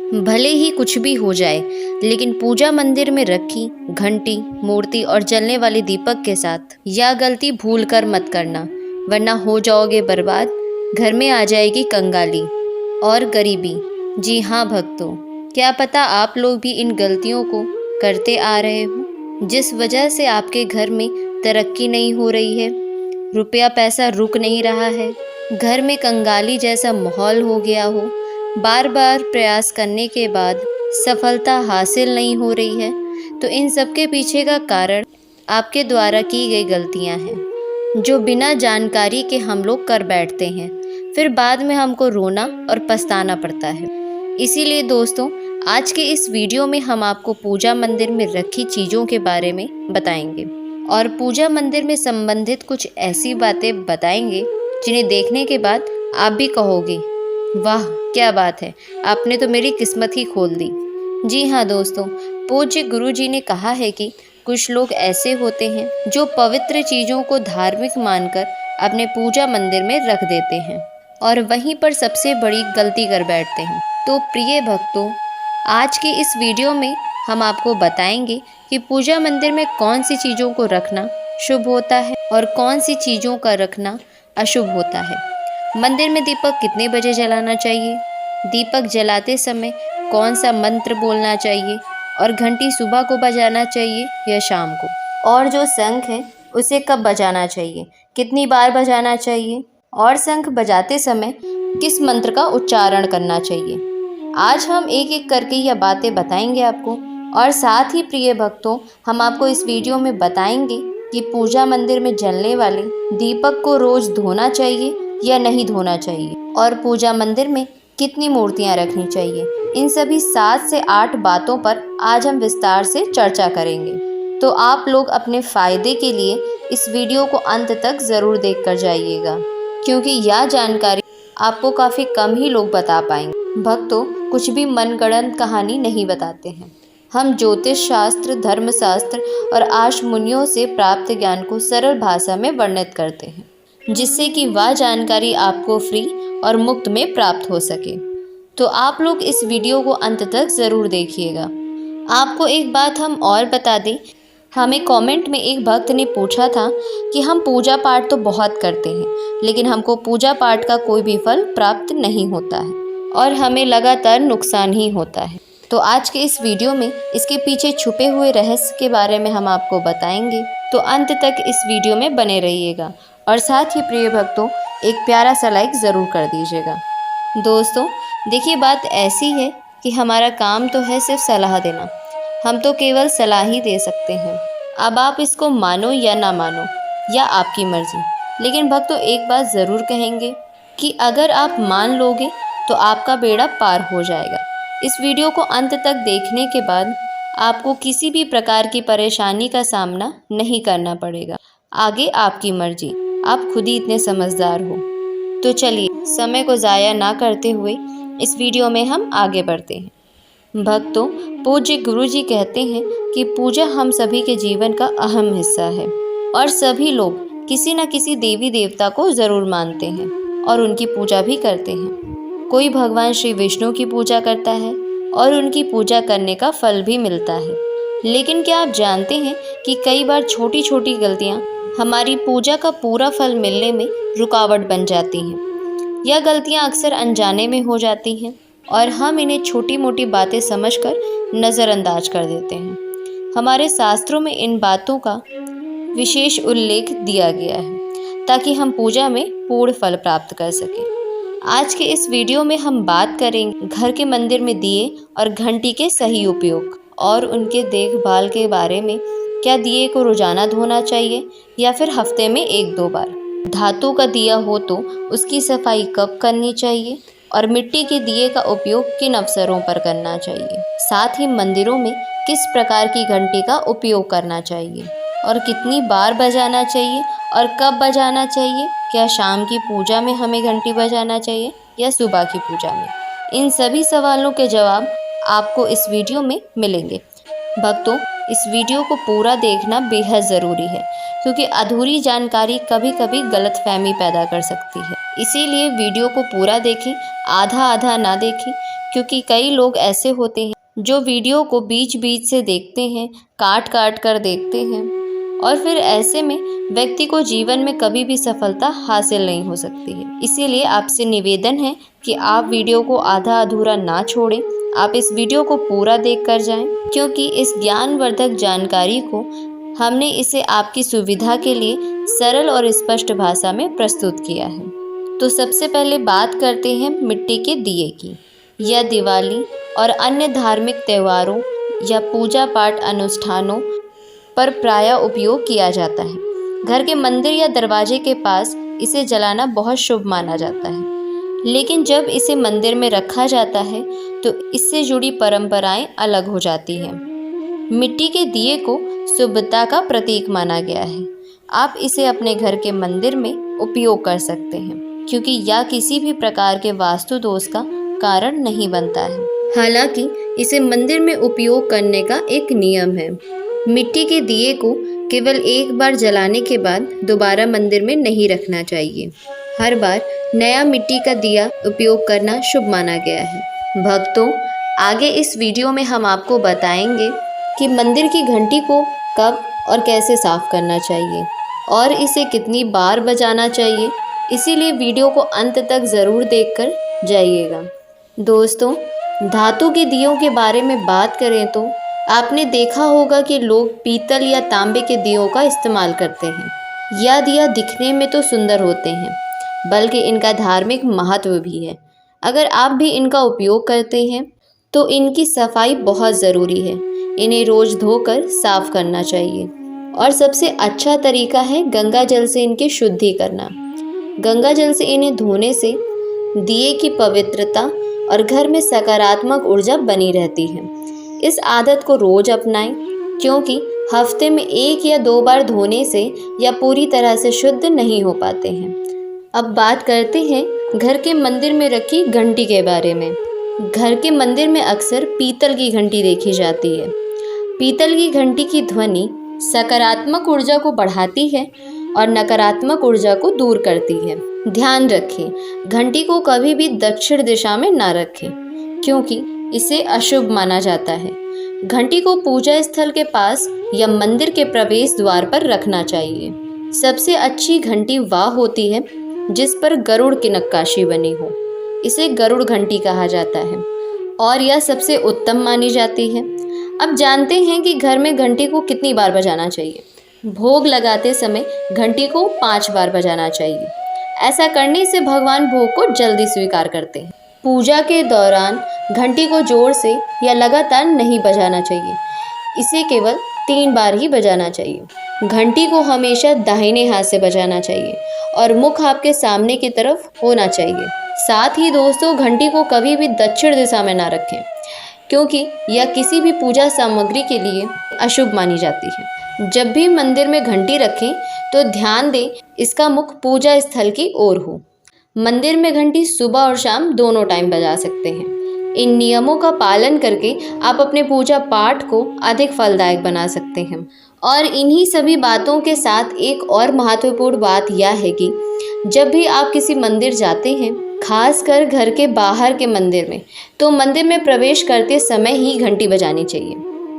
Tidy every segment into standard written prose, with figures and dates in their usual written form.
भले ही कुछ भी हो जाए, लेकिन पूजा मंदिर में रखी घंटी, मूर्ति और जलने वाले दीपक के साथ यह गलती भूल कर मत करना, वरना हो जाओगे बर्बाद। घर में आ जाएगी कंगाली और गरीबी। जी हाँ भक्तों, क्या पता आप लोग भी इन गलतियों को करते आ रहे हो, जिस वजह से आपके घर में तरक्की नहीं हो रही है, रुपया पैसा रुक नहीं रहा है, घर में कंगाली जैसा माहौल हो गया हो, बार बार प्रयास करने के बाद सफलता हासिल नहीं हो रही है। तो इन सब के पीछे का कारण आपके द्वारा की गई गलतियां हैं, जो बिना जानकारी के हम लोग कर बैठते हैं, फिर बाद में हमको रोना और पछताना पड़ता है। इसीलिए दोस्तों, आज के इस वीडियो में हम आपको पूजा मंदिर में रखी चीज़ों के बारे में बताएंगे और पूजा मंदिर में संबंधित कुछ ऐसी बातें बताएंगे जिन्हें देखने के बाद आप भी कहोगे, वाह क्या बात है, आपने तो मेरी किस्मत ही खोल दी। जी हाँ दोस्तों, पूज्य गुरु जी ने कहा है कि कुछ लोग ऐसे होते हैं जो पवित्र चीज़ों को धार्मिक मानकर अपने पूजा मंदिर में रख देते हैं और वहीं पर सबसे बड़ी गलती कर बैठते हैं। तो प्रिय भक्तों, आज की इस वीडियो में हम आपको बताएंगे कि पूजा मंदिर में कौन सी चीज़ों को रखना शुभ होता है और कौन सी चीज़ों का रखना अशुभ होता है। मंदिर में दीपक कितने बजे जलाना चाहिए, दीपक जलाते समय कौन सा मंत्र बोलना चाहिए और घंटी सुबह को बजाना चाहिए या शाम को, और जो शंख है उसे कब बजाना चाहिए, कितनी बार बजाना चाहिए और शंख बजाते समय किस मंत्र का उच्चारण करना चाहिए। आज हम एक एक करके यह बातें बताएंगे आपको, और साथ ही प्रिय भक्तों, हम आपको इस वीडियो में बताएंगे कि पूजा मंदिर में जलने वाले दीपक को रोज धोना चाहिए या नहीं धोना चाहिए और पूजा मंदिर में कितनी मूर्तियां रखनी चाहिए। इन सभी 7 से 8 बातों पर आज हम विस्तार से चर्चा करेंगे। तो आप लोग अपने फ़ायदे के लिए इस वीडियो को अंत तक ज़रूर देख कर जाइएगा, क्योंकि यह जानकारी आपको काफ़ी कम ही लोग बता पाएंगे। भक्तों, कुछ भी मनगढ़ंत कहानी नहीं बताते हैं। हम ज्योतिष शास्त्र, धर्मशास्त्र और आर्ष मुनियों से प्राप्त ज्ञान को सरल भाषा में वर्णित करते हैं, जिससे कि वह जानकारी आपको फ्री और मुफ्त में प्राप्त हो सके। तो आप लोग इस वीडियो को अंत तक ज़रूर देखिएगा। आपको एक बात हम और बता दें, हमें कमेंट में एक भक्त ने पूछा था कि हम पूजा पाठ तो बहुत करते हैं, लेकिन हमको पूजा पाठ का कोई भी फल प्राप्त नहीं होता है और हमें लगातार नुकसान ही होता है। तो आज के इस वीडियो में इसके पीछे छुपे हुए रहस्य के बारे में हम आपको बताएंगे, तो अंत तक इस वीडियो में बने रहिएगा। और साथ ही प्रिय भक्तों, एक प्यारा सा लाइक ज़रूर कर दीजिएगा। दोस्तों देखिए, बात ऐसी है कि हमारा काम तो है सिर्फ सलाह देना, हम तो केवल सलाह ही दे सकते हैं। अब आप इसको मानो या ना मानो, या आपकी मर्ज़ी। लेकिन भक्तों, एक बात ज़रूर कहेंगे कि अगर आप मान लोगे तो आपका बेड़ा पार हो जाएगा। इस वीडियो को अंत तक देखने के बाद आपको किसी भी प्रकार की परेशानी का सामना नहीं करना पड़ेगा। आगे आपकी मर्जी, आप खुद ही इतने समझदार हो। तो चलिए, समय को ज़ाया ना करते हुए इस वीडियो में हम आगे बढ़ते हैं। भक्तों, पूज्य गुरु जी कहते हैं कि पूजा हम सभी के जीवन का अहम हिस्सा है और सभी लोग किसी न किसी देवी देवता को ज़रूर मानते हैं और उनकी पूजा भी करते हैं। कोई भगवान श्री विष्णु की पूजा करता है और उनकी पूजा करने का फल भी मिलता है। लेकिन क्या आप जानते हैं कि कई बार छोटी छोटी गलतियां हमारी पूजा का पूरा फल मिलने में रुकावट बन जाती हैं। यह गलतियां अक्सर अनजाने में हो जाती हैं और हम इन्हें छोटी मोटी बातें समझकर नज़रअंदाज कर देते हैं। हमारे शास्त्रों में इन बातों का विशेष उल्लेख दिया गया है ताकि हम पूजा में पूर्ण फल प्राप्त कर सकें। आज के इस वीडियो में हम बात करेंगे घर के मंदिर में दिए और घंटी के सही उपयोग और उनके देखभाल के बारे में। क्या दिए को रोजाना धोना चाहिए या फिर हफ्ते में 1-2 बार? धातु का दिया हो तो उसकी सफाई कब करनी चाहिए और मिट्टी के दिए का उपयोग किन अवसरों पर करना चाहिए? साथ ही मंदिरों में किस प्रकार की घंटी का उपयोग करना चाहिए और कितनी बार बजाना चाहिए और कब बजाना चाहिए? क्या शाम की पूजा में हमें घंटी बजाना चाहिए या सुबह की पूजा में? इन सभी सवालों के जवाब आपको इस वीडियो में मिलेंगे। भक्तों, इस वीडियो को पूरा देखना बेहद ज़रूरी है, क्योंकि अधूरी जानकारी कभी कभी गलतफहमी पैदा कर सकती है। इसीलिए वीडियो को पूरा देखें, आधा आधा ना देखें, क्योंकि कई लोग ऐसे होते हैं जो वीडियो को बीच बीच से देखते हैं, काट काट कर देखते हैं, और फिर ऐसे में व्यक्ति को जीवन में कभी भी सफलता हासिल नहीं हो सकती है। इसीलिए आपसे निवेदन है कि आप वीडियो को आधा अधूरा ना छोड़ें, आप इस वीडियो को पूरा देख कर जाएं, क्योंकि इस ज्ञानवर्धक जानकारी को हमने इसे आपकी सुविधा के लिए सरल और स्पष्ट भाषा में प्रस्तुत किया है। तो सबसे पहले बात करते हैं मिट्टी के दिए की। यह दिवाली और अन्य धार्मिक त्योहारों या पूजा पाठ अनुष्ठानों पर प्रायः उपयोग किया जाता है। घर के मंदिर या दरवाजे के पास इसे जलाना बहुत शुभ माना जाता है, लेकिन जब इसे मंदिर में रखा जाता है तो इससे जुड़ी परंपराएं अलग हो जाती हैं। मिट्टी के दिए को शुभता का प्रतीक माना गया है। आप इसे अपने घर के मंदिर में उपयोग कर सकते हैं, क्योंकि यह किसी भी प्रकार के वास्तु दोष का कारण नहीं बनता है। हालांकि इसे मंदिर में उपयोग करने का एक नियम है। मिट्टी के दिए को केवल एक बार जलाने के बाद दोबारा मंदिर में नहीं रखना चाहिए। हर बार नया मिट्टी का दिया उपयोग करना शुभ माना गया है। भक्तों, आगे इस वीडियो में हम आपको बताएंगे कि मंदिर की घंटी को कब और कैसे साफ करना चाहिए और इसे कितनी बार बजाना चाहिए। इसीलिए वीडियो को अंत तक ज़रूर देखकर जाइएगा। दोस्तों, धातु के दियों के बारे में बात करें तो आपने देखा होगा कि लोग पीतल या तांबे के दियों का इस्तेमाल करते हैं। यह दिया दिखने में तो सुंदर होते हैं, बल्कि इनका धार्मिक महत्व भी है। अगर आप भी इनका उपयोग करते हैं तो इनकी सफाई बहुत ज़रूरी है। इन्हें रोज़ धोकर साफ करना चाहिए और सबसे अच्छा तरीका है गंगा जल से इनकी शुद्धि करना। गंगा जल से इन्हें धोने से दिए की पवित्रता और घर में सकारात्मक ऊर्जा बनी रहती है। इस आदत को रोज़ अपनाएं, क्योंकि हफ्ते में 1 या 2 बार धोने से यह पूरी तरह से शुद्ध नहीं हो पाते हैं। अब बात करते हैं घर के मंदिर में रखी घंटी के बारे में। घर के मंदिर में अक्सर पीतल की घंटी देखी जाती है। पीतल की घंटी की ध्वनि सकारात्मक ऊर्जा को बढ़ाती है और नकारात्मक ऊर्जा को दूर करती है। ध्यान रखें, घंटी को कभी भी दक्षिण दिशा में ना रखें, क्योंकि इसे अशुभ माना जाता है। घंटी को पूजा स्थल के पास या मंदिर के प्रवेश द्वार पर रखना चाहिए। सबसे अच्छी घंटी वह होती है जिस पर गरुड़ की नक्काशी बनी हो। इसे गरुड़ घंटी कहा जाता है और यह सबसे उत्तम मानी जाती है। अब जानते हैं कि घर में घंटी को कितनी बार बजाना चाहिए। भोग लगाते समय घंटी को 5 बार बजाना चाहिए। ऐसा करने से भगवान भोग को जल्दी स्वीकार करते हैं। पूजा के दौरान घंटी को जोर से या लगातार नहीं बजाना चाहिए। इसे केवल 3 बार ही बजाना चाहिए। घंटी को हमेशा दाहिने हाथ से बजाना चाहिए और मुख आपके सामने की तरफ होना चाहिए। साथ ही दोस्तों, घंटी को कभी भी दक्षिण दिशा में ना रखें, क्योंकि यह किसी भी पूजा सामग्री के लिए अशुभ मानी जाती है। जब भी मंदिर में घंटी रखें तो ध्यान दें इसका मुख पूजा स्थल की ओर हो। मंदिर में घंटी सुबह और शाम दोनों टाइम बजा सकते हैं। इन नियमों का पालन करके आप अपने पूजा पाठ को अधिक फलदायक बना सकते हैं। और इन्हीं सभी बातों के साथ एक और महत्वपूर्ण बात यह है कि जब भी आप किसी मंदिर जाते हैं, खासकर घर के बाहर के मंदिर में, तो मंदिर में प्रवेश करते समय ही घंटी बजानी चाहिए।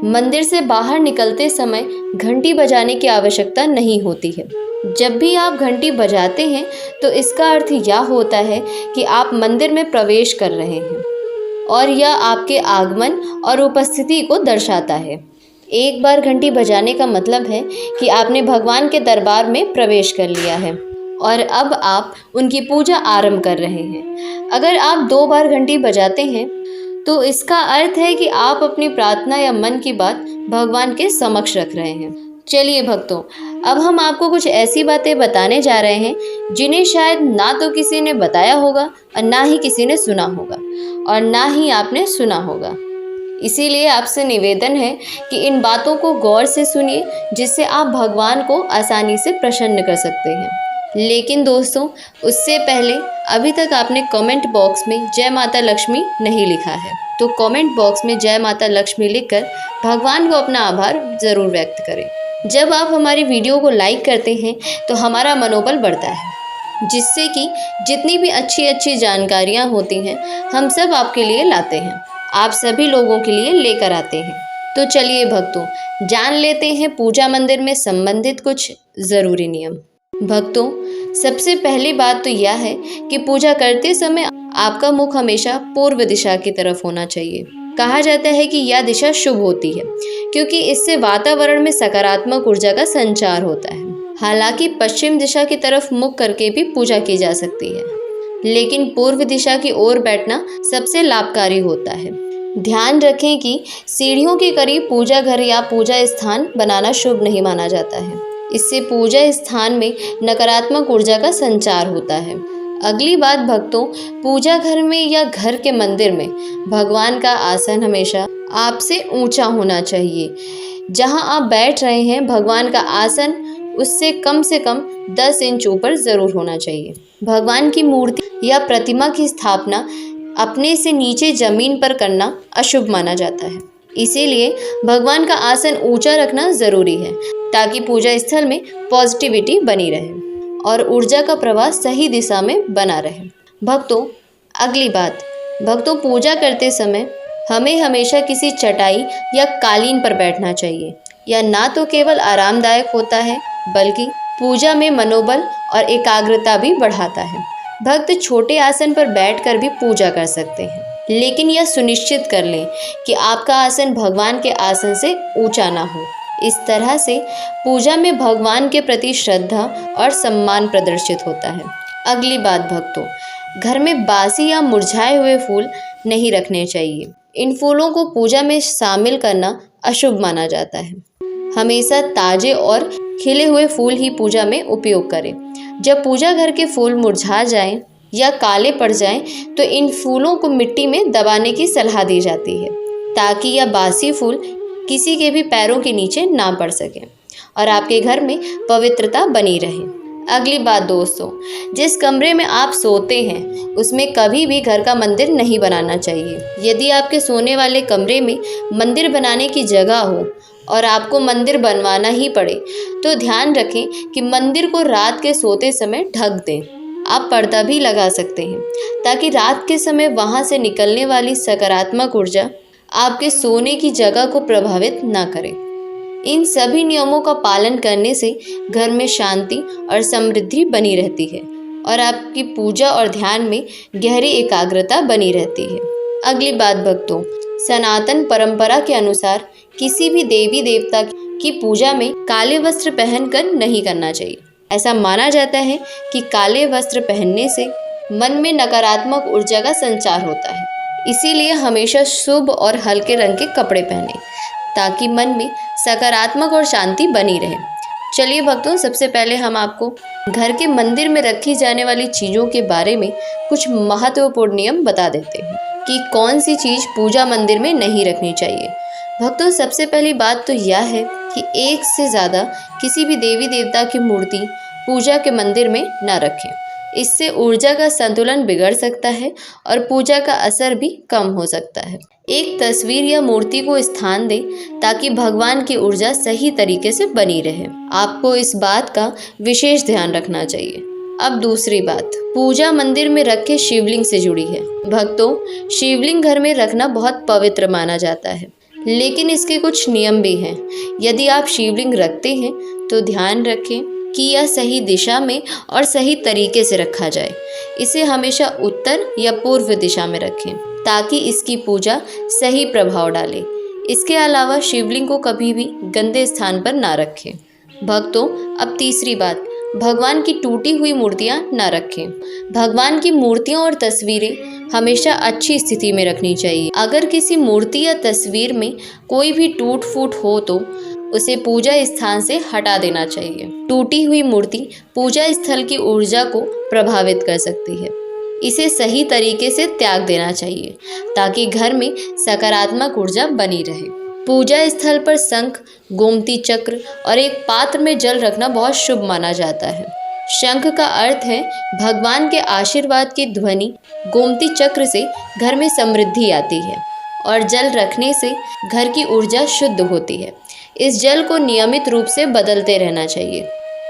मंदिर से बाहर निकलते समय घंटी बजाने की आवश्यकता नहीं होती है। जब भी आप घंटी बजाते हैं तो इसका अर्थ यह होता है कि आप मंदिर में प्रवेश कर रहे हैं और यह आपके आगमन और उपस्थिति को दर्शाता है। एक बार घंटी बजाने का मतलब है कि आपने भगवान के दरबार में प्रवेश कर लिया है और अब आप उनकी पूजा आरंभ कर रहे हैं। अगर आप 2 बार घंटी बजाते हैं तो इसका अर्थ है कि आप अपनी प्रार्थना या मन की बात भगवान के समक्ष रख रहे हैं। चलिए भक्तों, अब हम आपको कुछ ऐसी बातें बताने जा रहे हैं जिन्हें शायद ना तो किसी ने बताया होगा और ना ही किसी ने सुना होगा और ना ही आपने सुना होगा। इसीलिए आपसे निवेदन है कि इन बातों को गौर से सुनिए, जिससे आप भगवान को आसानी से प्रसन्न कर सकते हैं। लेकिन दोस्तों, उससे पहले अभी तक आपने कमेंट बॉक्स में जय माता लक्ष्मी नहीं लिखा है, तो कमेंट बॉक्स में जय माता लक्ष्मी लिखकर भगवान को अपना आभार ज़रूर व्यक्त करें। जब आप हमारी वीडियो को लाइक करते हैं तो हमारा मनोबल बढ़ता है जिससे कि जितनी भी अच्छी अच्छी जानकारियाँ होती हैं हम सब आपके लिए लाते हैं, आप सभी लोगों के लिए लेकर आते हैं। तो चलिए भक्तों, जान लेते हैं पूजा मंदिर में संबंधित कुछ ज़रूरी नियम। भक्तों, सबसे पहली बात तो यह है कि पूजा करते समय आपका मुख हमेशा पूर्व दिशा की तरफ होना चाहिए। कहा जाता है कि यह दिशा शुभ होती है क्योंकि इससे वातावरण में सकारात्मक ऊर्जा का संचार होता है। हालांकि पश्चिम दिशा की तरफ मुख करके भी पूजा की जा सकती है, लेकिन पूर्व दिशा की ओर बैठना सबसे लाभकारी होता है। ध्यान रखें कि सीढ़ियों के करीब पूजा घर या पूजा स्थान बनाना शुभ नहीं माना जाता है। इससे पूजा स्थान में नकारात्मक ऊर्जा का संचार होता है। अगली बात भक्तों, पूजा घर में या घर के मंदिर में भगवान का आसन हमेशा आपसे ऊंचा होना चाहिए। जहां आप बैठ रहे हैं, भगवान का आसन उससे कम से कम 10 इंच ऊपर ज़रूर होना चाहिए। भगवान की मूर्ति या प्रतिमा की स्थापना अपने से नीचे जमीन पर करना अशुभ माना जाता है। इसीलिए भगवान का आसन ऊंचा रखना ज़रूरी है ताकि पूजा स्थल में पॉजिटिविटी बनी रहे और ऊर्जा का प्रवाह सही दिशा में बना रहे। भक्तों, अगली बात, भक्तों पूजा करते समय हमें हमेशा किसी चटाई या कालीन पर बैठना चाहिए। यह ना तो केवल आरामदायक होता है बल्कि पूजा में मनोबल और एकाग्रता भी बढ़ाता है। भक्त छोटे आसन पर बैठकर भी पूजा कर सकते हैं, लेकिन यह सुनिश्चित कर लें कि आपका आसन भगवान के आसन से ऊंचा ना हो। इस तरह से पूजा में भगवान के प्रति श्रद्धा और सम्मान प्रदर्शित होता है। अगली बात भक्तों, घर में बासी या मुरझाए हुए फूल नहीं रखने चाहिए। इन फूलों को पूजा में शामिल करना अशुभ माना जाता है। हमेशा ताजे और खिले हुए फूल ही पूजा में उपयोग करें। जब पूजा घर के फूल मुरझा जाएं या काले पड़ जाएं, तो इन फूलों को मिट्टी में दबाने की सलाह दी जाती है ताकि यह बासी फूल किसी के भी पैरों के नीचे ना पड़ सके और आपके घर में पवित्रता बनी रहे। अगली बात दोस्तों, जिस कमरे में आप सोते हैं उसमें कभी भी घर का मंदिर नहीं बनाना चाहिए। यदि आपके सोने वाले कमरे में मंदिर बनाने की जगह हो और आपको मंदिर बनवाना ही पड़े, तो ध्यान रखें कि मंदिर को रात के सोते समय ढक दें। आप पर्दा भी लगा सकते हैं ताकि रात के समय वहां से निकलने वाली सकारात्मक ऊर्जा आपके सोने की जगह को प्रभावित ना करे। इन सभी नियमों का पालन करने से घर में शांति और समृद्धि बनी रहती है और आपकी पूजा और ध्यान में गहरी एकाग्रता बनी रहती है। अगली बात भक्तों, सनातन परंपरा के अनुसार किसी भी देवी देवता की पूजा में काले वस्त्र पहनकर नहीं करना चाहिए। ऐसा माना जाता है कि काले वस्त्र पहनने से मन में नकारात्मक ऊर्जा का संचार होता है। इसीलिए हमेशा शुभ और हल्के रंग के कपड़े पहने ताकि मन में सकारात्मक और शांति बनी रहे। चलिए भक्तों, सबसे पहले हम आपको घर के मंदिर में रखी जाने वाली चीज़ों के बारे में कुछ महत्वपूर्ण नियम बता देते हैं कि कौन सी चीज़ पूजा मंदिर में नहीं रखनी चाहिए। भक्तों, सबसे पहली बात तो यह है कि एक से ज़्यादा किसी भी देवी देवता की मूर्ति पूजा के मंदिर में न रखें। इससे ऊर्जा का संतुलन बिगड़ सकता है और पूजा का असर भी कम हो सकता है। एक तस्वीर या मूर्ति को स्थान दें ताकि भगवान की ऊर्जा सही तरीके से बनी रहे। आपको इस बात का विशेष ध्यान रखना चाहिए। अब दूसरी बात, पूजा मंदिर में रखे शिवलिंग से जुड़ी है। भक्तों, शिवलिंग घर में रखना बहुत पवित्र माना जाता है, लेकिन इसके कुछ नियम भी हैं। यदि आप शिवलिंग रखते हैं तो ध्यान रखें कि यह सही दिशा में और सही तरीके से रखा जाए। इसे हमेशा उत्तर या पूर्व दिशा में रखें ताकि इसकी पूजा सही प्रभाव डाले। इसके अलावा शिवलिंग को कभी भी गंदे स्थान पर ना रखें। भक्तों, अब तीसरी बात, भगवान की टूटी हुई मूर्तियां ना रखें। भगवान की मूर्तियां और तस्वीरें हमेशा अच्छी स्थिति में रखनी चाहिए। अगर किसी मूर्ति या तस्वीर में कोई भी टूट फूट हो तो उसे पूजा स्थान से हटा देना चाहिए। टूटी हुई मूर्ति पूजा स्थल की ऊर्जा को प्रभावित कर सकती है। इसे सही तरीके से त्याग देना चाहिए ताकि घर में सकारात्मक ऊर्जा बनी रहे। पूजा स्थल पर शंख, गोमती चक्र और एक पात्र में जल रखना बहुत शुभ माना जाता है। शंख का अर्थ है भगवान के आशीर्वाद की ध्वनि। गोमती चक्र से घर में समृद्धि आती है और जल रखने से घर की ऊर्जा शुद्ध होती है। इस जल को नियमित रूप से बदलते रहना चाहिए।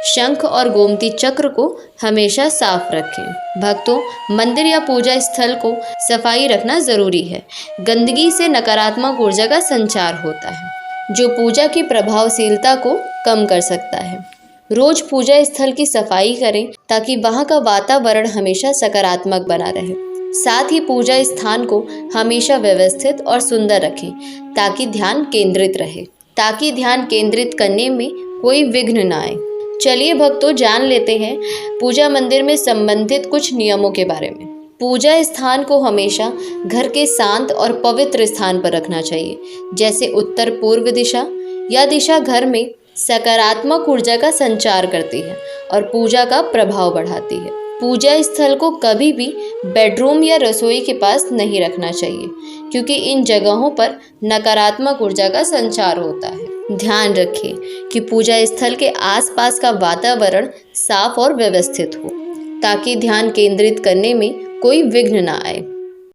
शंख और गोमती चक्र को हमेशा साफ रखें। भक्तों, मंदिर या पूजा स्थल को सफाई रखना जरूरी है। गंदगी से नकारात्मक ऊर्जा का संचार होता है, जो पूजा की प्रभावशीलता को कम कर सकता है। रोज पूजा स्थल की सफाई करें ताकि वहां का वातावरण हमेशा सकारात्मक बना रहे। साथ ही पूजा स्थान को हमेशा व्यवस्थित और सुंदर रखें ताकि ध्यान केंद्रित करने में कोई विघ्न न आए। चलिए भक्तों, जान लेते हैं पूजा मंदिर में संबंधित कुछ नियमों के बारे में। पूजा स्थान को हमेशा घर के शांत और पवित्र स्थान पर रखना चाहिए, जैसे उत्तर पूर्व दिशा। यह दिशा घर में सकारात्मक ऊर्जा का संचार करती है और पूजा का प्रभाव बढ़ाती है। पूजा स्थल को कभी भी बेडरूम या रसोई के पास नहीं रखना चाहिए, क्योंकि इन जगहों पर नकारात्मक ऊर्जा का संचार होता है। ध्यान रखें कि पूजा स्थल के आसपास का वातावरण साफ और व्यवस्थित हो, ताकि ध्यान केंद्रित करने में कोई विघ्न न आए।